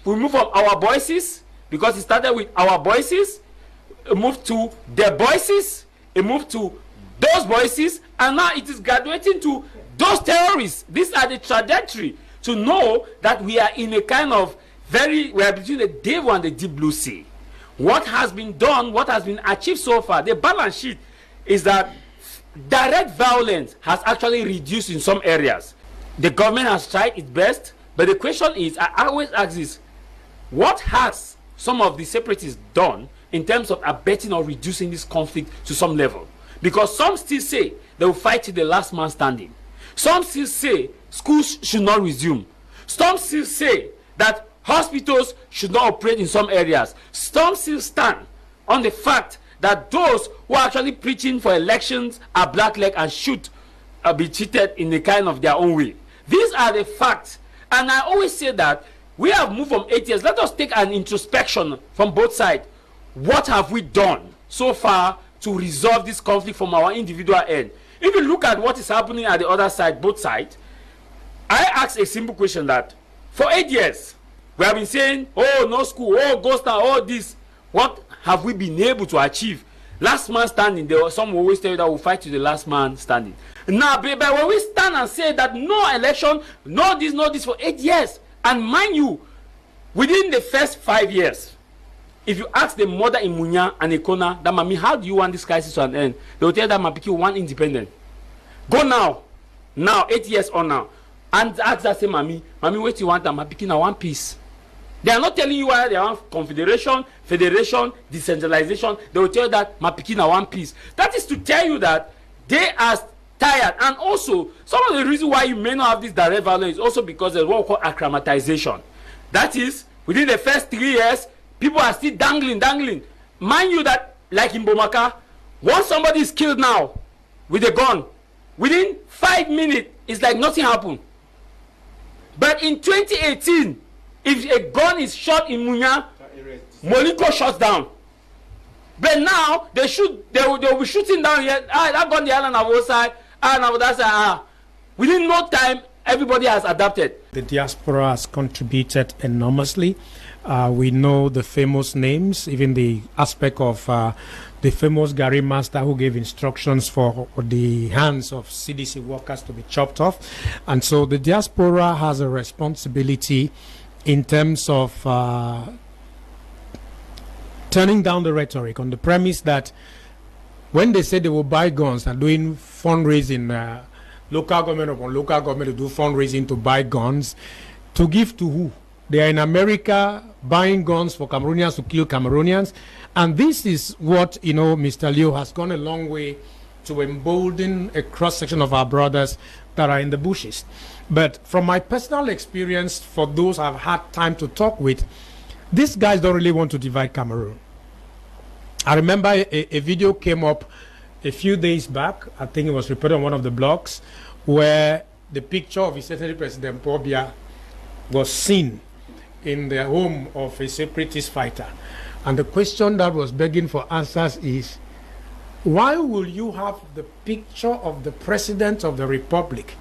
we move from our voices, because it started with our voices, it moved to their voices, it moved to those voices, and now it is graduating to those terrorists. These are the trajectory to know that we are in a kind of we are between the devil and the deep blue sea. What has been done, what has been achieved so far, the balance sheet is that direct violence has actually reduced in some areas. The government has tried its best, but the question is, I always ask this, what has some of the separatists done in terms of abetting or reducing this conflict to some level? Because some still say they will fight to the last man standing. Some still say schools should not resume. Some still say that hospitals should not operate in some areas. Some still stand on the fact that those who are actually preaching for elections are blackleg and should be treated in a kind of their own way. These are the facts. And I always say that we have moved from 8 years. Let us take an introspection from both sides. What have we done so far to resolve this conflict from our individual end? If you look at what is happening at the other side, both sides, I ask a simple question that for 8 years, we have been saying, oh, no school, oh, ghost town, oh, this. What have we been able to achieve? Last man standing, there was some always tell you that we'll fight to the last man standing. Now, but when we stand and say that no election, no this for 8 years, and mind you, within the first 5 years, if you ask the mother in Munya and Ekona, that mommy, how do you want this crisis to an end? They will tell that my people want independent. Go now, 8 years on now, and ask that say mommy, what you want? My people, I want peace. They are not telling you why they want confederation, federation, decentralization. They will tell you that my Pekin are one piece. That is to tell you that they are tired. And also, some of the reasons why you may not have this direct violence is also because there's what we call acclimatization. That is, within the first 3 years, people are still dangling. Mind you that, like in Bomaka, once somebody is killed now with a gun, within 5 minutes, it's like nothing happened. But in 2018, if a gun is shot in Munya, Moliko shuts down. But now they will be shooting down here. That gun the island of side, and of that side. Within no time, everybody has adapted. The diaspora has contributed enormously. We know the famous names, even the aspect of the famous Gary Master who gave instructions for the hands of CDC workers to be chopped off. And so the diaspora has a responsibility in terms of turning down the rhetoric on the premise that when they say they will buy guns and doing fundraising, local government upon local government to do fundraising to buy guns, to give to who? They are in America buying guns for Cameroonians to kill Cameroonians. And this is what, Mr. Leo has gone a long way to embolden a cross-section of our brothers that are in the bushes. But from my personal experience, for those I've had time to talk with, these guys don't really want to divide Cameroon. I remember a video came up a few days back, I think it was reported on one of the blogs, where the picture of His Excellency President Paul Biya was seen in the home of a separatist fighter. And the question that was begging for answers is, why will you have the picture of the President of the Republic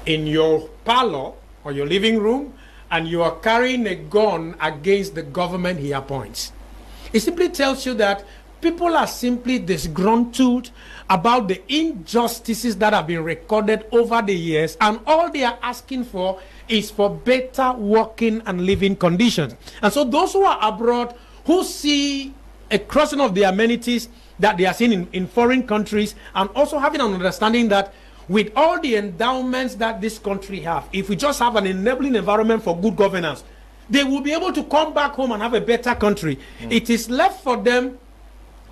in your parlor or your living room, and you are carrying a gun against the government he appoints? It simply tells you that people are simply disgruntled about the injustices that have been recorded over the years, and all they are asking for is for better working and living conditions. And so those who are abroad, who see a crossing of the amenities that they are seeing in foreign countries, and also having an understanding that with all the endowments that this country have, if we just have an enabling environment for good governance, they will be able to come back home and have a better country. It is left for them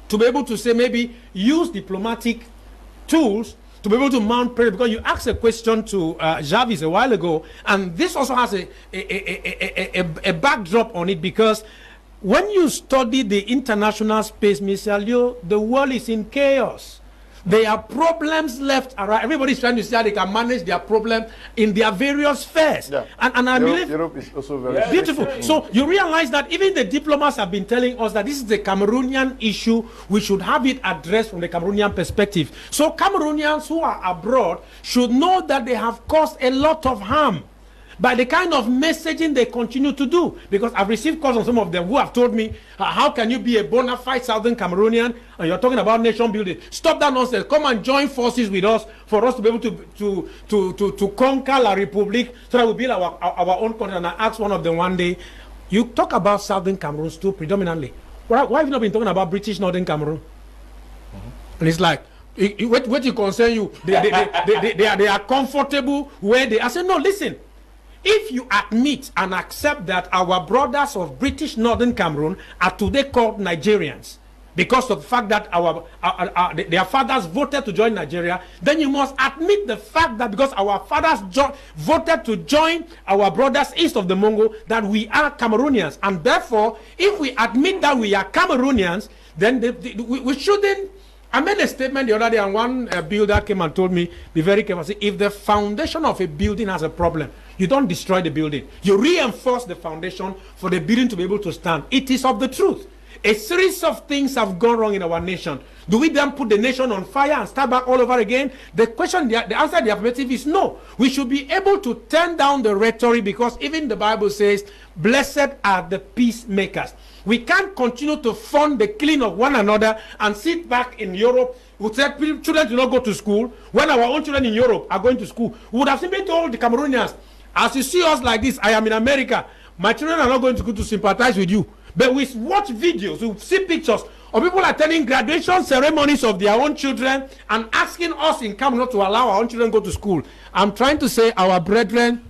to be able to say, maybe use diplomatic tools to be able to mount pressure. Because you asked a question to Jarvis a while ago, and this also has a backdrop on it, because when you study the international space, Mr. Leo, the world is in chaos. There are problems left and right. Everybody's trying to see how they can manage their problem in their various spheres. Yeah. And I believe Europe is also very beautiful. So you realize that even the diplomats have been telling us that this is the Cameroonian issue. We should have it addressed from the Cameroonian perspective. So Cameroonians who are abroad should know that they have caused a lot of harm. by the kind of messaging they continue to do. Because I've received calls on some of them who have told me, how can you be a bona fide Southern Cameroonian and you're talking about nation building? Stop that nonsense. Come and join forces with us for us to be able to conquer La Republique so that we build our own country. And I asked one of them one day, you talk about Southern Cameroon still predominantly. Why have you not been talking about British Northern Cameroon? And it's like, what you concern you? They are comfortable where they are. I said, no, listen. If you admit and accept that our brothers of British Northern Cameroon are today called Nigerians because of the fact that their fathers voted to join Nigeria, then you must admit the fact that because our fathers voted to join our brothers east of the Mongo, that we are Cameroonians. And therefore, if we admit that we are Cameroonians, then we shouldn't. I made a statement the other day, and one builder came and told me, be very careful. See, if the foundation of a building has a problem, you don't destroy the building. You reinforce the foundation for the building to be able to stand. It is of the truth. A series of things have gone wrong in our nation. Do we then put the nation on fire and start back all over again? The question, the answer, the affirmative is no. We should be able to turn down the rhetoric, because even the Bible says, blessed are the peacemakers. We can't continue to fund the killing of one another and sit back in Europe. We said children do not go to school when our own children in Europe are going to school. We would have simply told the Cameroonians, as you see us like this, I am in America. My children are not going to go to sympathize with you. But we watch videos, we see pictures of people attending graduation ceremonies of their own children and asking us in Cameroon not to allow our own children to go to school. I'm trying to say, our brethren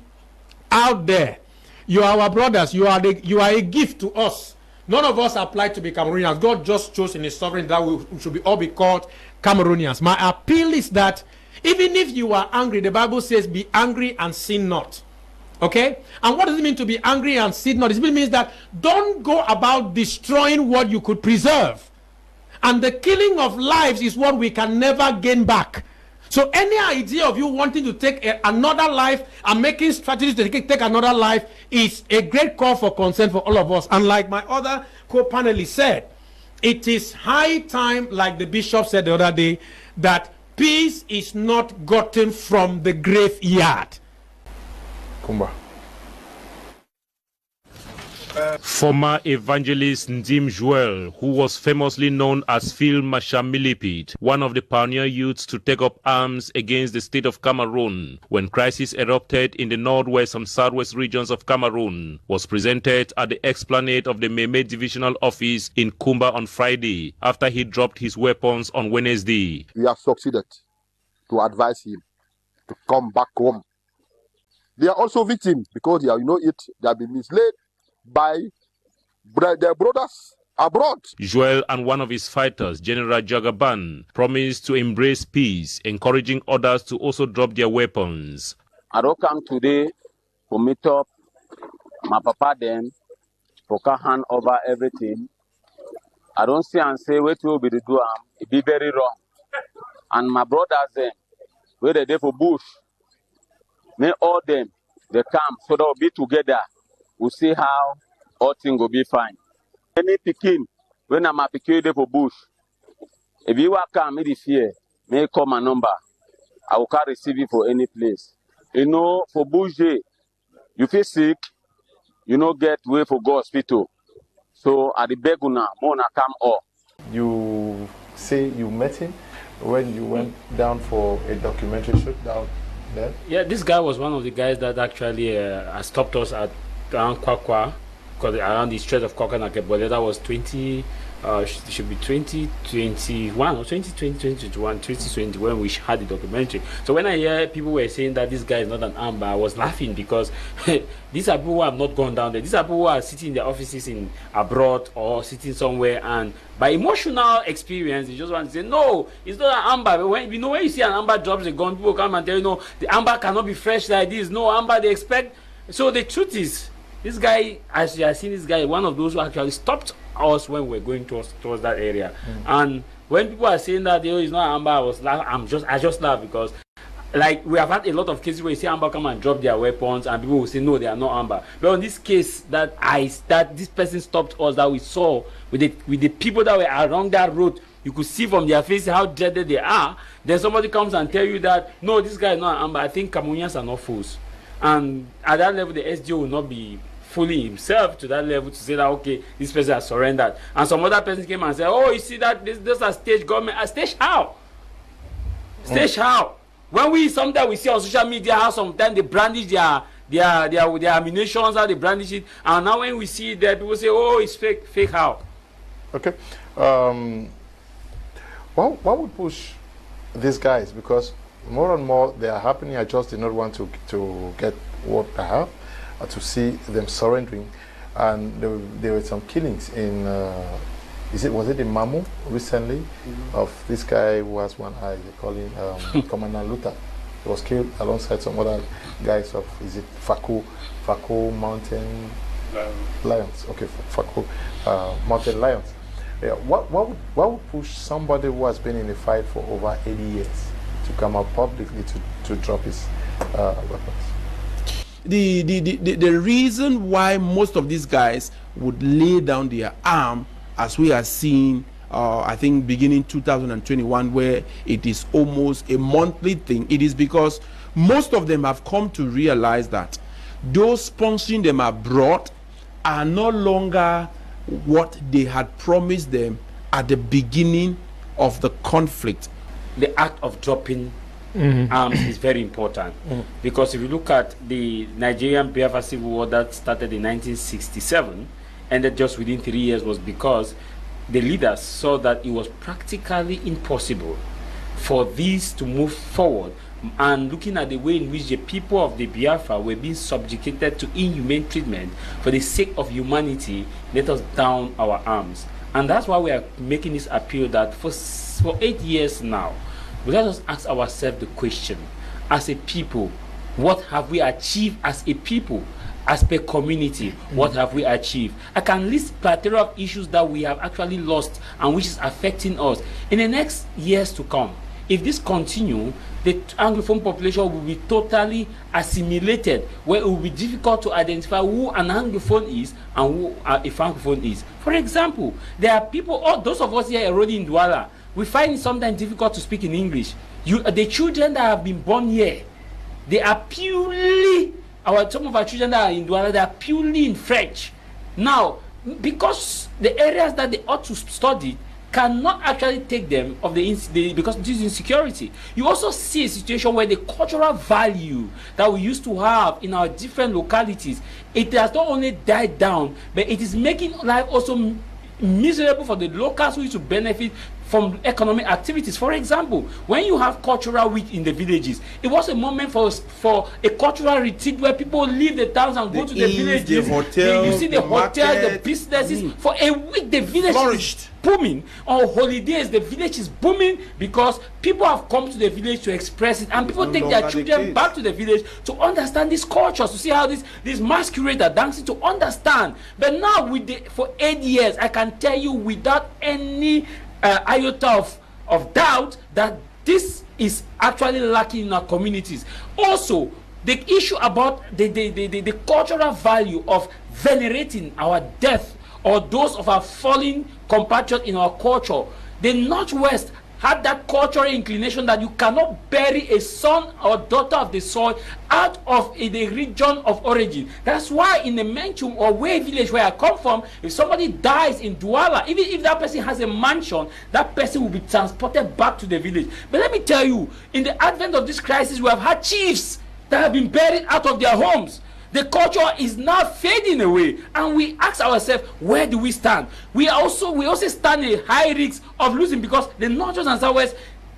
out there, you are our brothers, you are a gift to us. None of us applied to be Cameroonians. God just chose in his sovereignty that we should all be called Cameroonians. My appeal is that even if you are angry, the Bible says, be angry and sin not. Okay? And what does it mean to be angry and sin not? It means that don't go about destroying what you could preserve. And the killing of lives is what we can never gain back. So any idea of you wanting to take another life and making strategies to take another life is a great call for concern for all of us. And like my other co-panelists said, it is high time, like the bishop said the other day, that peace is not gotten from the graveyard. Kumba. Former evangelist Ndim Joel, who was famously known as Phil Mashamilipit, one of the pioneer youths to take up arms against the state of Cameroon when crisis erupted in the northwest and southwest regions of Cameroon, was presented at the explanade of the Meme Divisional Office in Kumba on Friday after he dropped his weapons on Wednesday. We have succeeded to advise him to come back home. They are also victims because they have been misled by their brothers abroad. Joel and one of his fighters, General Jagaban, promised to embrace peace, encouraging others to also drop their weapons. I don't come today to meet up my papa them, to hand over everything. I don't see and say, what will be the do, it be very wrong. And my brothers them, where they there for bush, may all them, they come so they'll be together. We'll see how all things will be fine. Any picking, when I'm a picking for bush, if you are come, me fear, may call my number. I will can't receive it for any place. You know, for bush, you feel sick, you know, get way for go hospital. So at the beguna, mona come up. You say you met him when you went down for a documentary shoot down there? Yeah, this guy was one of the guys that actually stopped us at around Kwakwa, because around the Strait of Kwakwa and Akebole, that was 2021 or 2020 when we had the documentary. So when I hear people were saying that this guy is not an Amba, I was laughing, because these are people who have not gone down there. These are people who are sitting in their offices in abroad or sitting somewhere, and by emotional experience, they just want to say, no, it's not an Amba. But when you see an Amba drops a gun, people come and tell you, no, the Amba cannot be fresh like this. No, Amba, they expect. So the truth is, this guy, as you have seen, this guy, one of those who actually stopped us when we were going towards that area. And when people are saying that, it's not Amba, I just laugh, because like we have had a lot of cases where you see Amba come and drop their weapons, and people will say no, they are not Amba. But in this case, that this person stopped us, that we saw with the people that were around that road, you could see from their faces how dreaded they are. Then somebody comes and tell you that no, this guy is not Amba. I think Cameroonians are not fools. And at that level, the SDO will not be fully himself to that level to say that, okay, this person has surrendered. And some other person came and said, oh, you see that this are stage government. Stage how? Stage how? When we sometimes we see on social media how sometimes they brandish their ammunitions, how they brandish it, and now when we see that, people say, oh, it's fake. Fake how? Okay. What would push these guys? Because more and more they are happening. I just did not want to get what I have, to see them surrendering. And there were some killings in, was it in Mamu recently, of this guy who has one eye, they call him Commandant Luther. He was killed alongside some other guys of, is it Fako Mountain Lions? Okay, Fako Mountain Lions. Yeah, what would push somebody who has been in the fight for over 80 years to come out publicly to drop his weapons? The reason why most of these guys would lay down their arm, as we are seeing, I think beginning 2021, where it is almost a monthly thing, it is because most of them have come to realize that those sponsoring them abroad are no longer what they had promised them at the beginning of the conflict. The act of dropping arms is very important, because if you look at the Nigerian Biafra Civil War that started in 1967, ended just within 3 years, was because the leaders saw that it was practically impossible for these to move forward, and looking at the way in which the people of the Biafra were being subjugated to inhumane treatment, for the sake of humanity, let us down our arms. And that's why we are making this appeal that for 8 years now, let us ask ourselves the question, as a people, what have we achieved as a people? As per community, what have we achieved? I can list plethora of issues that we have actually lost and which is affecting us. In the next years to come, if this continues, the Anglophone population will be totally assimilated, where it will be difficult to identify who an Anglophone is and who a Francophone is. For example, there are people, those of us here already in Douala, we find it sometimes difficult to speak in English. The children that have been born here, they are purely, some of our children that are in Douala, they are purely in French. Now, because the areas that they ought to study cannot actually take them because this is insecurity. You also see a situation where the cultural value that we used to have in our different localities, it has not only died down, but it is making life also miserable for the locals who used to benefit from economic activities. For example, when you have cultural week in the villages, it was a moment for a cultural retreat where people leave the towns and go to the villages. The hotel, you see the hotel, the businesses. For a week, the village is booming. On holidays, the village is booming because people have come to the village to express it, and people take their children back to the village to understand these cultures, to see how these masquerades are dancing, to understand. But now, for 8 years, I can tell you without any iota of doubt that this is actually lacking in our communities. Also, the issue about the cultural value of venerating our death or those of our fallen compatriots in our culture. The Northwest had that cultural inclination that you cannot bury a son or daughter of the soil out of the region of origin. That's why in the Menchum or Way village where I come from, if somebody dies in Douala, even if that person has a mansion, that person will be transported back to the village. But let me tell you, in the advent of this crisis, we have had chiefs that have been buried out of their homes. The culture is now fading away, and we ask ourselves, where do we stand? We also stand a high risk of losing, because the Northwest and Southwest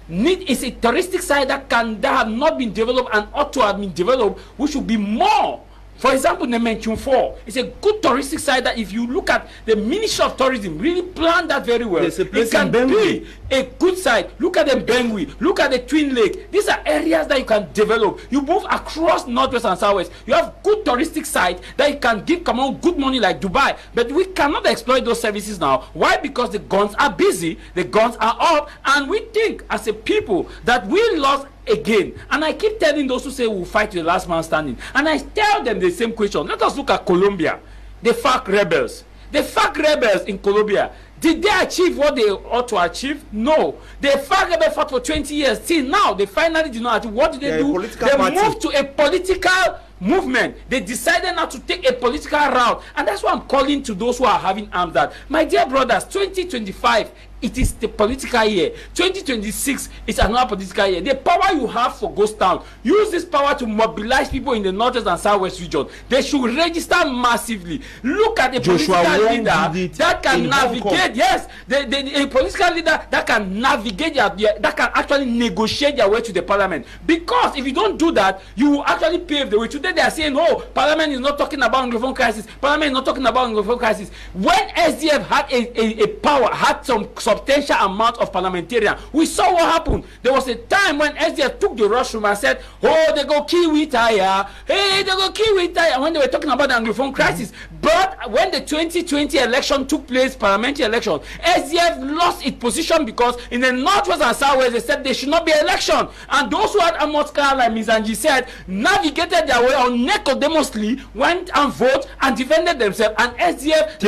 is a touristic site that have not been developed and ought to have been developed, which should be more. For example, Nemenchum 4 is a good touristic site that, if you look at the Ministry of Tourism, really plan that very well. It can be a good site. Look at the Bengui, look at the Twin Lake. These are areas that you can develop. You move across Northwest and Southwest, you have good touristic sites that you can give good money like Dubai. But we cannot exploit those services now. Why? Because the guns are busy, the guns are up, and we think as a people that we lost again. And I keep telling those who say we'll fight to the last man standing, and I tell them the same question. Let us look at Colombia, the FARC rebels. The FARC rebels in Colombia, Did they achieve what they ought to achieve? No. They fought for 20 years. Till now, they finally did not achieve. What did they do? They moved to a political movement. They decided not to take a political route. And that's why I'm calling to those who are having arms that, my dear brothers, 2025, it is the political year. 2026 is another political year. The power you have for Ghost Town, use this power to mobilize people in the northwest and southwest region. They should register massively. Look at a political leader that can navigate. Yes, a political leader that can navigate, that can actually negotiate their way to the parliament. Because if you don't do that, you will actually pave the way. Today they are saying, oh, parliament is not talking about Anglophone crisis. Parliament is not talking about Anglophone crisis. When SDF had a power, had some substantial amount of parliamentarian, we saw what happened. There was a time when SDF took the rushroom and said, oh, they go kill we tire. Hey, they go kill we tire. When they were talking about the Anglophone crisis. But when the 2020 election took place, parliamentary election, SDF lost its position because in the northwest and southwest they said there should not be election. And those who had Amotska, like Ms. Angie said, navigated their way unnicodemously, went and voted and defended themselves. And SDF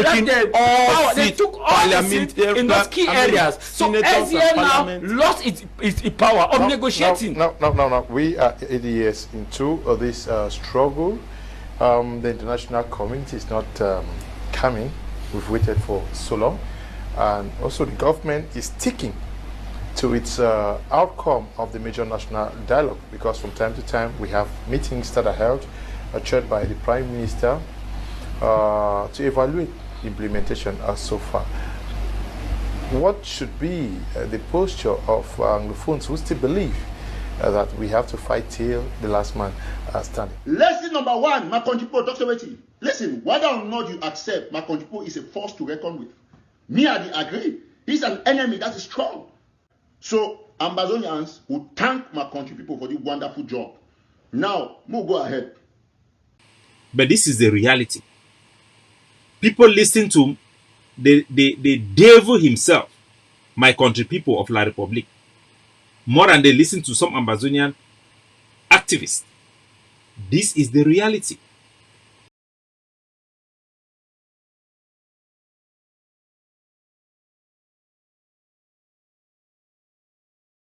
they took all the seats in those key areas. So SDF now lost its power of negotiating. No. We are 80 years into this struggle. The international community is not coming. We've waited for so long. And also the government is sticking to its outcome of the major national dialogue, because from time to time we have meetings that are held, chaired by the Prime Minister, to evaluate implementation so far. What should be the posture of Anglophones who still believe that we have to fight till the last man standing? Lesson number one, my country people talks about it. Listen, whether or not you accept, my country people is a force to reckon with. Me, I agree. He's an enemy that is strong. So, Ambazonians will thank my country people for the wonderful job. Now, we'll go ahead. But this is the reality. People listen to the devil himself, my country people of La Republique, more than they listen to some Ambazonian activists. This is the reality.